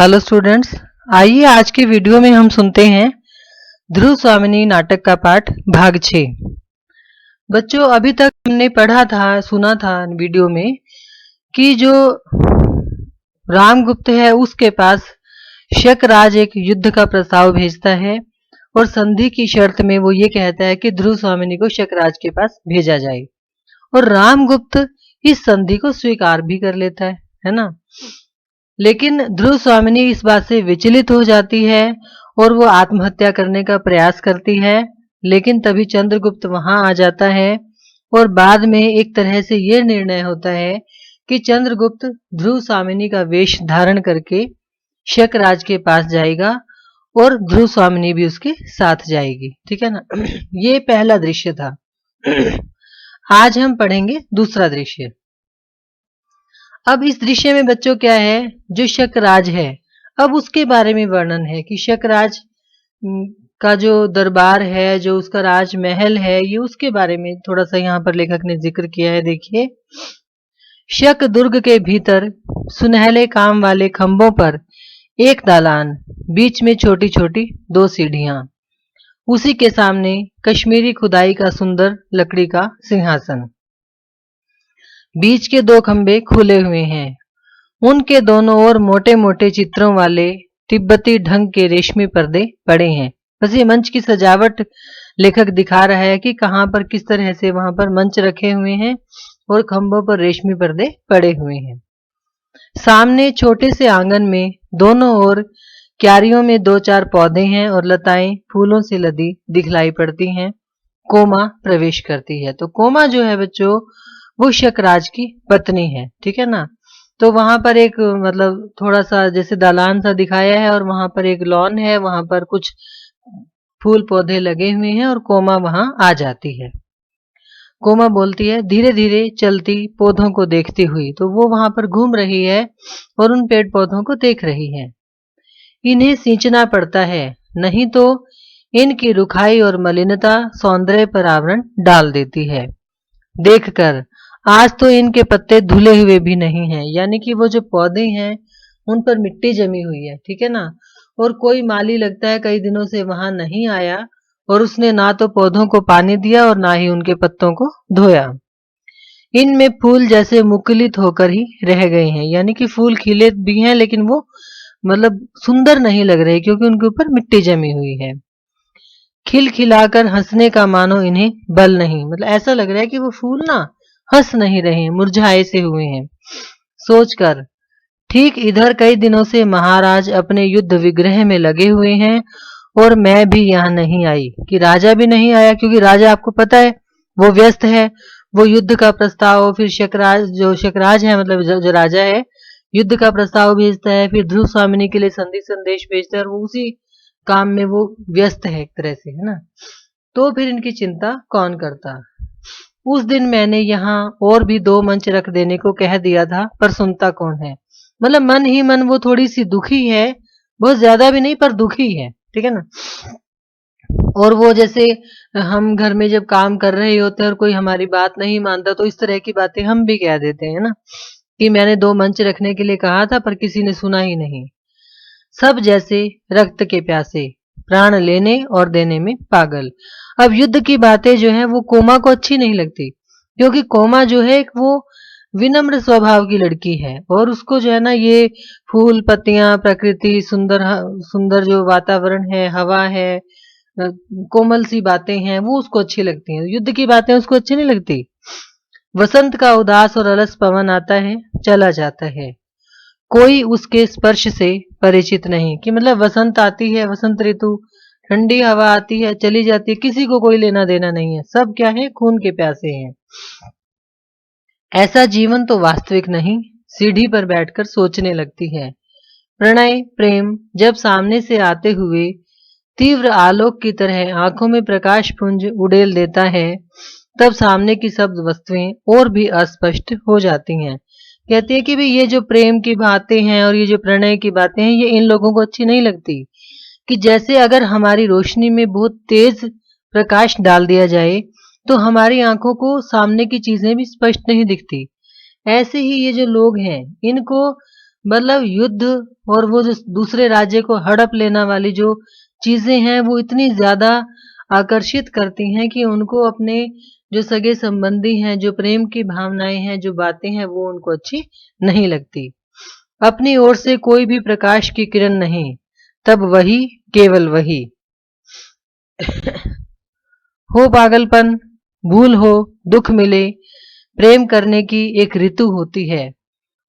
Hello students. आइए आज की वीडियो में हम सुनते हैं ध्रुव स्वामिनी नाटक का पाठ भाग 6। बच्चों, अभी तक हमने पढ़ा था, सुना था वीडियो में कि जो रामगुप्त है उसके पास शकराज एक युद्ध का प्रस्ताव भेजता है और संधि की शर्त में वो ये कहता है कि ध्रुव स्वामिनी को शकराज के पास भेजा जाए और रामगुप्त इस संधि को स्वीकार भी कर लेता है ना। लेकिन ध्रुव स्वामिनी इस बात से विचलित हो जाती है और वो आत्महत्या करने का प्रयास करती है। लेकिन तभी चंद्रगुप्त वहां आ जाता है और बाद में एक तरह से ये निर्णय होता है कि चंद्रगुप्त ध्रुव स्वामिनी का वेश धारण करके शकराज के पास जाएगा और ध्रुव स्वामिनी भी उसके साथ जाएगी। ठीक है ना। ये पहला दृश्य था। आज हम पढ़ेंगे दूसरा दृश्य। अब इस दृश्य में बच्चों क्या है, जो शकराज है, अब उसके बारे में वर्णन है कि शकराज का जो दरबार है, जो उसका राजमहल है, ये उसके बारे में थोड़ा सा यहाँ पर लेखक ने जिक्र किया है। देखिए, शक दुर्ग के भीतर सुनहले काम वाले खंभों पर एक दालान, बीच में छोटी छोटी 2 सीढ़ियां, उसी के सामने कश्मीरी खुदाई का सुंदर लकड़ी का सिंहासन, बीच के 2 खंभे खुले हुए हैं, उनके दोनों ओर मोटे मोटे चित्रों वाले तिब्बती ढंग के रेशमी पर्दे पड़े हैं। बस ये मंच की सजावट लेखक दिखा रहा है कि कहाँ पर किस तरह से वहां पर मंच रखे हुए हैं और खंभों पर रेशमी पर्दे पड़े हुए हैं। सामने छोटे से आंगन में दोनों ओर क्यारियों में 2-4 पौधे हैं और लताएं फूलों से लदी दिखलाई पड़ती हैं। कोमा प्रवेश करती है। तो कोमा जो है बच्चों, वो शकराज की पत्नी है। ठीक है ना। तो वहां पर एक मतलब थोड़ा सा जैसे दालान सा दिखाया है और वहां पर एक लॉन है, वहां पर कुछ फूल पौधे लगे हुए हैं और कोमा वहां आ जाती है। कोमा बोलती है, धीरे धीरे चलती पौधों को देखती हुई। तो वो वहां पर घूम रही है और उन पेड़ पौधों को देख रही है। इन्हें सींचना पड़ता है, नहीं तो इनकी रुखाई और मलिनता सौंदर्य पर आवरण डाल देती है। देखकर आज तो इनके पत्ते धुले हुए भी नहीं हैं, यानी कि वो जो पौधे हैं उन पर मिट्टी जमी हुई है। ठीक है ना। और कोई माली लगता है कई दिनों से वहां नहीं आया और उसने ना तो पौधों को पानी दिया और ना ही उनके पत्तों को धोया। इनमें फूल जैसे मुकुलित होकर ही रह गए हैं, यानी कि फूल खिले भी हैं लेकिन वो मतलब सुंदर नहीं लग रहे क्योंकि उनके ऊपर मिट्टी जमी हुई है। खिलखिलाकर हंसने का मानो इन्हें बल नहीं, मतलब ऐसा लग रहा है कि वो फूल ना हंस नहीं रहे हैं, मुरझाए से हुए हैं। सोचकर ठीक इधर कई दिनों से महाराज अपने युद्ध विग्रह में लगे हुए हैं और मैं भी यहाँ नहीं आई, कि राजा भी नहीं आया क्योंकि राजा आपको पता है वो व्यस्त है। वो युद्ध का प्रस्ताव, फिर शकराज है, मतलब जो राजा है, युद्ध का प्रस्ताव भेजता है, फिर ध्रुव स्वामिनी के लिए संधि संदेश भेजता है और वो उसी काम में वो व्यस्त है एक तरह से, है ना। तो फिर इनकी चिंता कौन करता। उस दिन मैंने यहाँ और भी 2 मंच रख देने को कह दिया था, पर सुनता कौन है। मतलब मन ही मन वो थोड़ी सी दुखी है, बहुत ज्यादा भी नहीं पर दुखी है। ठीक है ना। और वो जैसे हम घर में जब काम कर रहे होते हैं और कोई हमारी बात नहीं मानता तो इस तरह की बातें हम भी कह देते हैं ना, कि मैंने 2 मंच रखने के लिए कहा था पर किसी ने सुना ही नहीं। सब जैसे रक्त के प्यासे, प्राण लेने और देने में पागल। अब युद्ध की बातें जो है वो कोमा को अच्छी नहीं लगती, क्योंकि कोमा जो है एक वो विनम्र स्वभाव की लड़की है और उसको जो है ना ये फूल पत्तियां, प्रकृति, सुंदर सुंदर जो वातावरण है, हवा है, कोमल सी बातें हैं, वो उसको अच्छी लगती हैं। युद्ध की बातें उसको अच्छी नहीं लगती। वसंत का उदास और अलस पवन आता है, चला जाता है, कोई उसके स्पर्श से परिचित नहीं। कि मतलब वसंत आती है, वसंत ऋतु, ठंडी हवा आती है, चली जाती है, किसी को कोई लेना देना नहीं है, सब क्या है, खून के प्यासे हैं। ऐसा जीवन तो वास्तविक नहीं। सीढ़ी पर बैठकर सोचने लगती है। प्रणय प्रेम जब सामने से आते हुए तीव्र आलोक की तरह आंखों में प्रकाश पुंज उड़ेल देता है, तब सामने की सब वस्तुएं और भी अस्पष्ट हो जाती हैं। कहती है कि भाई ये जो प्रेम की बातें हैं और ये जो प्रणय की बातें हैं, ये इन लोगों को अच्छी नहीं लगती। कि जैसे अगर हमारी रोशनी में बहुत तेज प्रकाश डाल दिया जाए तो हमारी आंखों को सामने की चीजें भी स्पष्ट नहीं दिखती। ऐसे ही ये जो लोग हैं, इनको मतलब युद्ध और वो जो दूसरे राज्य को हड़प लेना वाली जो चीजें हैं वो इतनी ज्यादा आकर्षित करती हैं कि उनको अपने जो सगे संबंधी हैं, जो प्रेम की भावनाएं हैं, जो बातें हैं, वो उनको अच्छी नहीं लगती। अपनी ओर से कोई भी प्रकाश की किरण नहीं, तब वही, केवल वही। हो पागलपन, भूल हो, दुख मिले, प्रेम करने की एक ऋतु होती है।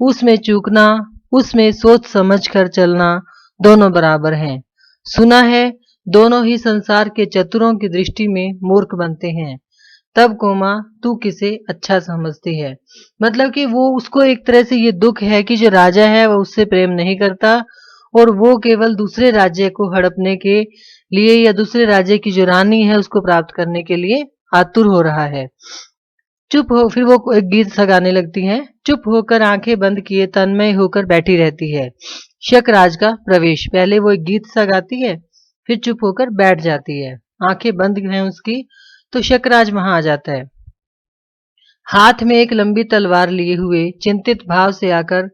उसमें चूकना, उसमें सोच समझ कर चलना, दोनों बराबर हैं। सुना है दोनों ही संसार के चतुरों की दृष्टि में मूर्ख बनते हैं। तब कोमा तू किसे अच्छा समझती है? मतलब कि वो उसको एक तरह से ये दुख है कि जो राजा है वो उससे प्रेम नहीं करता और वो केवल दूसरे राज्य को हड़पने के लिए या दूसरे राज्य की जो रानी है उसको प्राप्त करने के लिए आतुर हो रहा है। चुप हो, फिर वो एक गीत सा गाने लगती हैं। चुप होकर आंखें बंद किए तन्मय होकर बैठी रहती है। शकराज का प्रवेश, पहले वो एक गीत सा गाती है, फिर चुप होकर बैठ जाती है। आंखें बंद हैं उसकी, तो शकराज वहां आ जाता है। हाथ में एक लंबी तलवार लिए हुए चिंतित भाव से आकर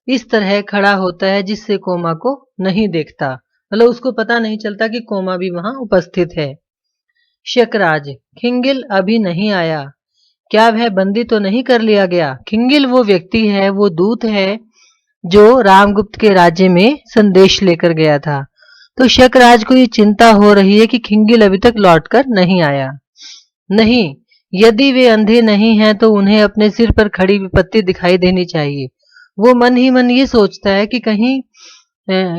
इस तरह खड़ा होता है जिससे कोमा को नहीं देखता। मतलब उसको पता नहीं चलता कि कोमा भी वहां उपस्थित है। शकराज, खिंगिल अभी नहीं आया, क्या वह बंदी तो नहीं कर लिया गया? खिंगिल वो व्यक्ति है, वो दूत है जो रामगुप्त के राज्य में संदेश लेकर गया था। तो शकराज को ये चिंता हो रही है कि खिंगिल अभी तक लौटकर नहीं आया। नहीं, यदि वे अंधे नहीं हैं तो उन्हें अपने सिर पर खड़ी विपत्ति दिखाई देनी चाहिए। वो मन ही मन ये सोचता है कि कहीं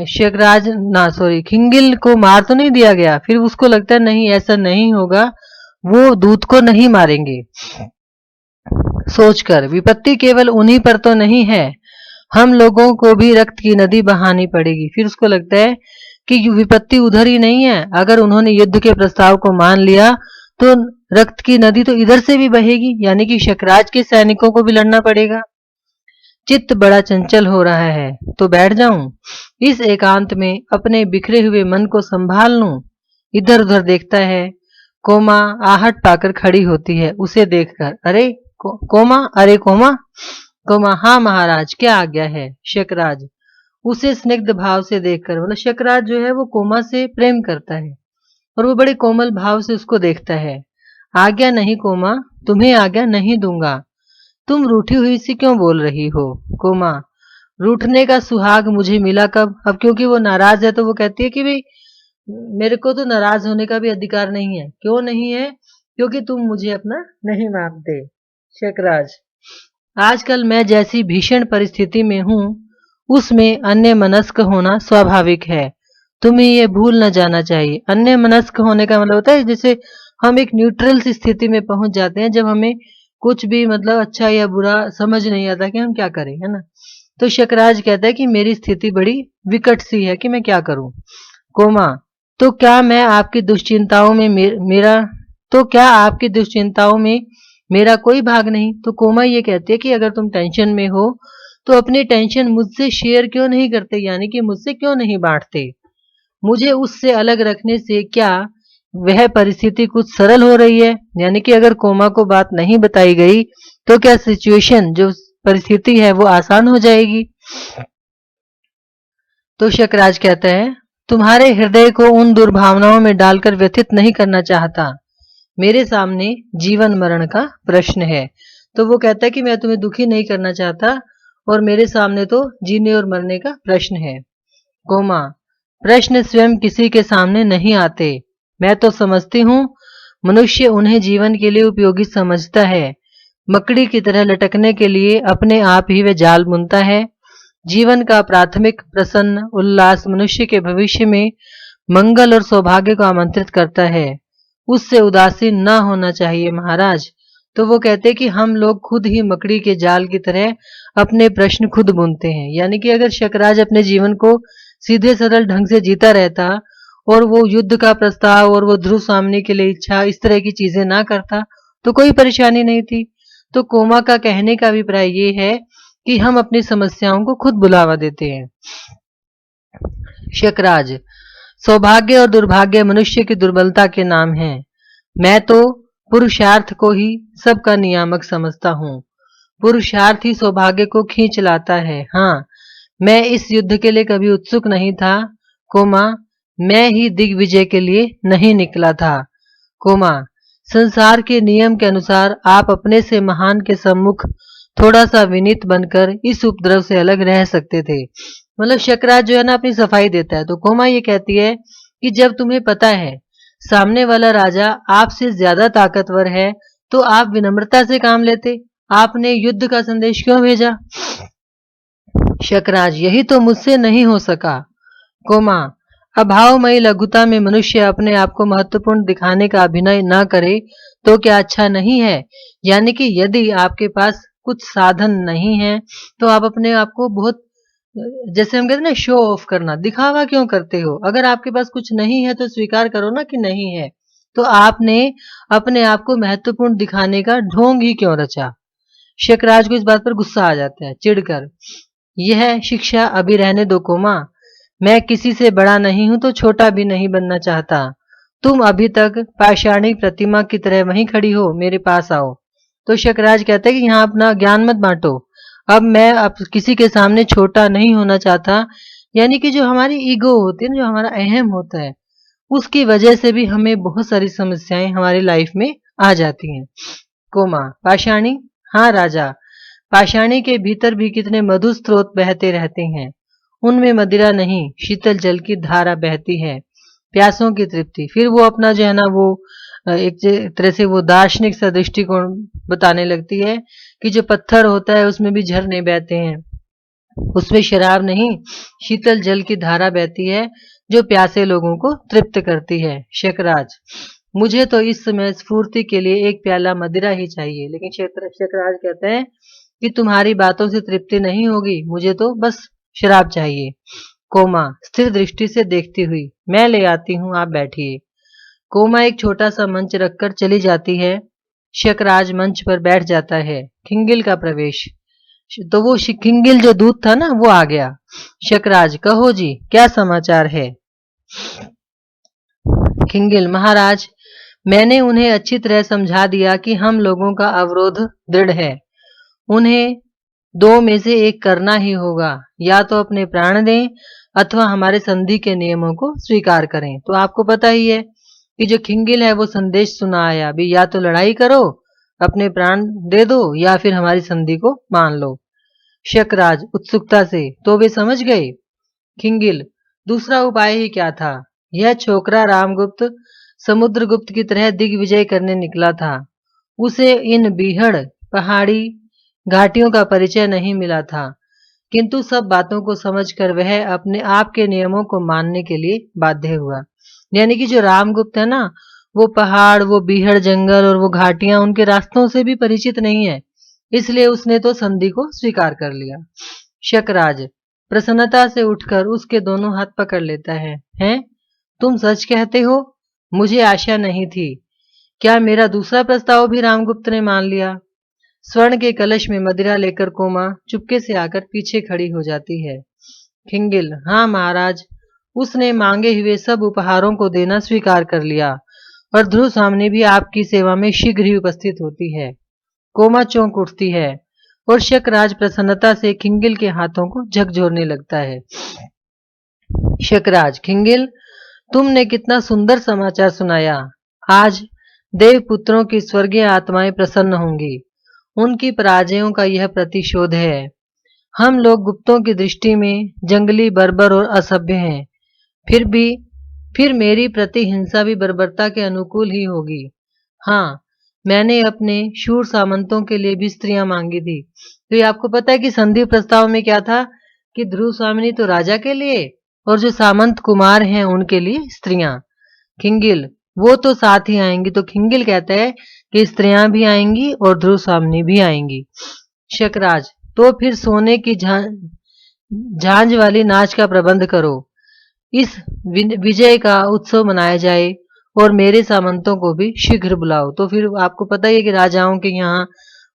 शकराज ना सॉरी खिंगिल को मार तो नहीं दिया गया। फिर उसको लगता है नहीं, ऐसा नहीं होगा, वो दूत को नहीं मारेंगे। सोचकर विपत्ति केवल उन्हीं पर तो नहीं है, हम लोगों को भी रक्त की नदी बहानी पड़ेगी। फिर उसको लगता है कि विपत्ति उधर ही नहीं है, अगर उन्होंने युद्ध के प्रस्ताव को मान लिया तो रक्त की नदी तो इधर से भी बहेगी, यानी कि शकराज के सैनिकों को भी लड़ना पड़ेगा। चित्त बड़ा चंचल हो रहा है, तो बैठ जाऊं इस एकांत में, अपने बिखरे हुए मन को संभाल लूं। इधर उधर देखता है। कोमा आहट पाकर खड़ी होती है उसे देखकर। अरे कोमा, अरे कोमा। कोमा, हाँ महाराज, क्या आज्ञा है? शकराज उसे स्निग्ध भाव से देखकर, मतलब शकराज जो है वो कोमा से प्रेम करता है और वो बड़े कोमल भाव से उसको देखता है। आज्ञा नहीं कोमा, तुम्हें आज्ञा नहीं दूंगा। तुम रूठी हुई सी क्यों बोल रही हो? कोमा, रूठने का सुहाग मुझे मिला कब? अब क्योंकि वो नाराज है तो वो कहती है कि भाई मेरे को तो नाराज होने का भी अधिकार नहीं है। क्यों नहीं है? क्योंकि तुम मुझे अपना नहीं मानते। शकराज, आजकल मैं जैसी भीषण परिस्थिति में हूं उसमें अन्य मनस्क होना स्वाभाविक है। तुम्हें ये भूल न जाना चाहिए। अन्य मनस्क होने का मतलब होता है जैसे हम एक न्यूट्रल सी स्थिति में पहुंच जाते हैं जब हमें कुछ भी मतलब अच्छा या बुरा समझ नहीं आता कि हम क्या करें, है ना। तो शकराज कहता है कि मेरी स्थिति बड़ी विकट सी है कि मैं क्या करूं। कोमा, तो क्या मैं आपकी दुश्चिंताओं में मेरा तो क्या आपकी दुश्चिंताओं में मेरा कोई भाग नहीं? तो कोमा ये कहती है कि अगर तुम टेंशन में हो तो अपनी टेंशन मुझसे शेयर क्यों नहीं करते, यानी कि मुझसे क्यों नहीं बांटते? मुझे उससे अलग रखने से क्या वह परिस्थिति कुछ सरल हो रही है? यानी कि अगर कोमा को बात नहीं बताई गई तो क्या सिचुएशन जो परिस्थिति है वो आसान हो जाएगी? तो शकराज कहता है तुम्हारे हृदय को उन दुर्भावनाओं में डालकर व्यथित नहीं करना चाहता। मेरे सामने जीवन मरण का प्रश्न है। तो वो कहता है कि मैं तुम्हें दुखी नहीं करना चाहता और मेरे सामने तो जीने और मरने का प्रश्न है। कोमा, प्रश्न स्वयं किसी के सामने नहीं आते। मैं तो समझती हूँ मनुष्य उन्हें जीवन के लिए उपयोगी समझता है। मकड़ी की तरह लटकने के लिए अपने आप ही वह जाल बुनता है। जीवन का प्राथमिक प्रसन्न उल्लास मनुष्य के भविष्य में मंगल और सौभाग्य को आमंत्रित करता है। उससे उदासीन न होना चाहिए महाराज। तो वो कहते कि हम लोग खुद ही मकड़ी के जाल की तरह अपने प्रश्न खुद बुनते हैं। यानी कि अगर शकराज अपने जीवन को सीधे सरल ढंग से जीता रहता और वो युद्ध का प्रस्ताव और वो ध्रुव स्वामिनी के लिए इच्छा इस तरह की चीजें ना करता तो कोई परेशानी नहीं थी। तो कोमा का कहने का अभिप्राय ये है कि हम अपनी समस्याओं को खुद बुलावा देते हैं। शकराज, सौभाग्य और दुर्भाग्य मनुष्य की दुर्बलता के नाम हैं। मैं तो पुरुषार्थ को ही सबका नियामक समझता हूँ। पुरुषार्थ ही सौभाग्य को खींच लाता है। हाँ, मैं इस युद्ध के लिए कभी उत्सुक नहीं था, कोमा मैं ही दिग्विजय के लिए नहीं निकला था, कोमा संसार के नियम के अनुसार आप अपने से महान के सम्मुख थोड़ा सा विनीत बनकर इस उपद्रव से अलग रह सकते थे। मतलब शकराज जो है ना अपनी सफाई देता है, तो कोमा ये कहती है कि जब तुम्हें पता है सामने वाला राजा आपसे ज्यादा ताकतवर है तो आप विनम्रता से काम लेते, आपने युद्ध का संदेश क्यों भेजा? शकराज यही तो मुझसे नहीं हो सका, कोमा अभावमयी लघुता में मनुष्य अपने आप को महत्वपूर्ण दिखाने का अभिनय न करे तो क्या अच्छा नहीं है? यानी कि यदि आपके पास कुछ साधन नहीं है तो आप अपने आप को बहुत, जैसे हम कहते हैं ना, शो ऑफ करना, दिखावा क्यों करते हो? अगर आपके पास कुछ नहीं है तो स्वीकार करो ना कि नहीं है। तो आपने अपने आप को महत्वपूर्ण दिखाने का ढोंग ही क्यों रचा? शकराज को इस बात पर गुस्सा आ जाता है, चिढ़कर। यह शिक्षा अभी रहने दो कोमा, मैं किसी से बड़ा नहीं हूं तो छोटा भी नहीं बनना चाहता। तुम अभी तक पाषाणी प्रतिमा की तरह वहीं खड़ी हो, मेरे पास आओ। तो शकराज कहता है कि यहाँ अपना ज्ञान मत बांटो, अब मैं अब किसी के सामने छोटा नहीं होना चाहता। यानी कि जो हमारी ईगो होती है ना, जो हमारा अहम होता है, उसकी वजह से भी हमें बहुत सारी समस्याएं हमारी लाइफ में आ जाती हैं। कोमा पाषाणी, हाँ राजा, पाषाणी के भीतर भी कितने मधुर स्रोत बहते रहते हैं, उनमें मदिरा नहीं शीतल जल की धारा बहती है, प्यासों की तृप्ति। फिर वो अपना जो है ना वो तरह से वो दार्शनिक सा दृष्टिकोण बताने लगती है कि जो पत्थर होता है उसमें भी झरने बहते हैं, उसमें शराब नहीं शीतल जल की धारा बहती है जो प्यासे लोगों को तृप्त करती है। शकराज मुझे तो इस समय स्फूर्ति के लिए एक प्याला मदिरा ही चाहिए, लेकिन शकराज कहते हैं कि तुम्हारी बातों से तृप्ति नहीं होगी, मुझे तो बस शराब चाहिए। कोमा स्थिर दृष्टि से देखती हुई, मैं ले आती हूँ, आप बैठिए। कोमा एक छोटा सा मंच रखकर चली जाती है। शकराज मंच पर बैठ जाता है। खिंगिल का प्रवेश, तो वो खिंगिल जो दूत था ना वो आ गया। शकराज कहो जी क्या समाचार है? खिंगिल महाराज, मैंने उन्हें अच्छी तरह समझा दिया कि हम लोगों का अवरोध दृढ़ है, उन्हें दो में से एक करना ही होगा, या तो अपने प्राण दें अथवा हमारे संधि के नियमों को स्वीकार करें। तो आपको पता ही है कि जो खिंगिल है वो संदेश सुना आया, अभी या तो लड़ाई करो, अपने प्राण दे दो, या फिर हमारी संधि को मान लो। शकराज उत्सुकता से, तो वे समझ गए? खिंगिल दूसरा उपाय ही क्या था? यह छोकरा रामगुप्त समुद्रगुप्त की तरह दिग्विजय करने निकला था, उसे इन बीहड़ पहाड़ी घाटियों का परिचय नहीं मिला था, किंतु सब बातों को समझकर वह अपने आप के नियमों को मानने के लिए बाध्य हुआ। यानी कि जो रामगुप्त है ना, वो पहाड़, वो बीहड़ जंगल और वो घाटियां उनके रास्तों से भी परिचित नहीं है, इसलिए उसने तो संधि को स्वीकार कर लिया। शकराज प्रसन्नता से उठकर उसके दोनों हाथ पकड़ लेता है। हैं? तुम सच कहते हो? मुझे आशा नहीं थी। क्या मेरा दूसरा प्रस्ताव भी रामगुप्त ने मान लिया? स्वर्ण के कलश में मदिरा लेकर कोमा चुपके से आकर पीछे खड़ी हो जाती है। खिंगिल हाँ महाराज, उसने मांगे हुए सब उपहारों को देना स्वीकार कर लिया और ध्रुव सामने भी आपकी सेवा में शीघ्र ही उपस्थित होती है। कोमा चौंक उठती है और शकराज प्रसन्नता से खिंगिल के हाथों को झकझोरने लगता है। शकराज खिंगिल, तुमने कितना सुंदर समाचार सुनाया। आज देवपुत्रों की स्वर्गीय आत्माएं प्रसन्न होंगी, उनकी पराजयों का यह प्रतिशोध है। हम लोग गुप्तों की दृष्टि में जंगली, बर्बर और असभ्य हैं, फिर मेरी प्रति हिंसा भी बर्बरता के अनुकूल ही होगी। हाँ, मैंने अपने शूर सामंतों के लिए भी स्त्रियां मांगी थी। तो ये आपको पता है कि संधि प्रस्ताव में क्या था कि ध्रुव स्वामिनी तो राजा के लिए और जो सामंत कुमार हैं उनके लिए स्त्रियां। खिंगिल वो तो साथ ही आएंगी, तो खिंगिल कहता है कि स्त्रियां भी आएंगी और ध्रुव स्वामिनी भी आएंगी। शकराज तो फिर सोने की झांझ वाली नाच का प्रबंध करो, इस विजय का उत्सव मनाया जाए और मेरे सामंतों को भी शीघ्र बुलाओ। तो फिर आपको पता ही है कि राजाओं के यहाँ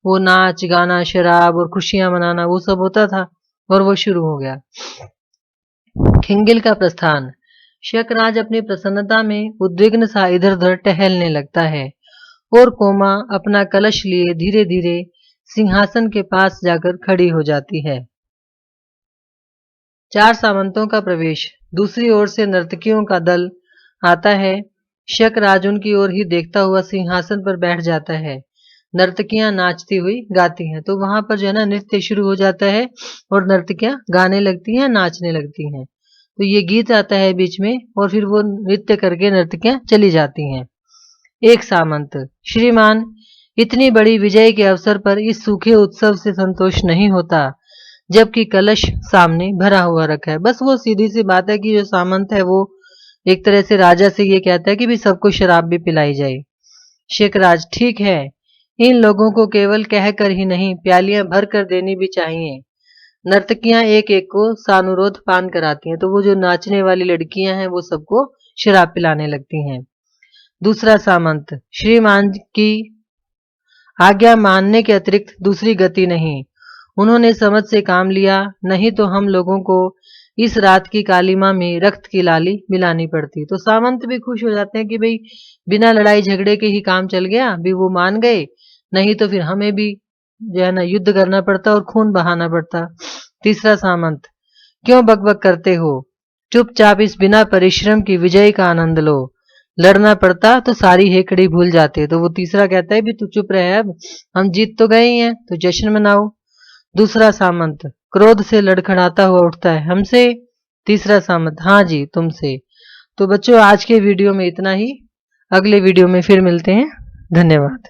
वो नाच गाना, शराब और खुशियां मनाना वो सब होता था, और वो शुरू हो गया। खिंगिल का प्रस्थान। शकराज अपनी प्रसन्नता में उद्विग्न सा इधर उधर टहलने लगता है और कोमा अपना कलश लिए धीरे धीरे सिंहासन के पास जाकर खड़ी हो जाती है। 4 सामंतों का प्रवेश। दूसरी ओर से नर्तकियों का दल आता है। शकराज उनकी ओर ही देखता हुआ सिंहासन पर बैठ जाता है। नर्तकियां नाचती हुई गाती हैं। तो वहां पर जो है ना नृत्य शुरू हो जाता है और नर्तकियां गाने लगती हैं, नाचने लगती हैं। तो ये गीत आता है बीच में और फिर वो नृत्य करके नर्तकियां चली जाती हैं। एक सामंत, श्रीमान, इतनी बड़ी विजय के अवसर पर इस सूखे उत्सव से संतोष नहीं होता, जबकि कलश सामने भरा हुआ रखा है। बस वो सीधी सी बात है कि जो सामंत है वो एक तरह से राजा से ये कहता है कि भी सबको शराब भी पिलाई जाए। शेखराज, ठीक है, इन लोगों को केवल कहकर ही नहीं, प्यालियां भर कर देनी भी चाहिए। नर्तकियां एक एक को सानुरोध पान कराती हैं। तो वो जो नाचने वाली लड़कियां हैं वो सबको शराब पिलाने लगती हैं। दूसरा सामंत, श्रीमान की आज्ञा मानने के अतिरिक्त दूसरी गति नहीं। उन्होंने समझ से काम लिया, नहीं तो हम लोगों को इस रात की कालीमा में रक्त की लाली मिलानी पड़ती। तो सामंत भी खुश हो जाते हैं कि भाई बिना लड़ाई झगड़े के ही काम चल गया, भी वो मान गए, नहीं तो फिर हमें भी जो है ना युद्ध करना पड़ता और खून बहाना पड़ता। तीसरा सामंत, क्यों बकबक करते हो, चुपचाप इस बिना परिश्रम की विजय का आनंद लो। लड़ना पड़ता तो सारी हेकड़ी भूल जाते। तो वो तीसरा कहता है भी तू चुप रहे, अब हम जीत तो गए ही हैं, तो जश्न मनाओ। दूसरा सामंत क्रोध से लड़खड़ाता हुआ उठता है, हमसे? तीसरा सामंत, हाँ जी, तुमसे। तो बच्चों आज के वीडियो में इतना ही। अगले वीडियो में फिर मिलते हैं। धन्यवाद।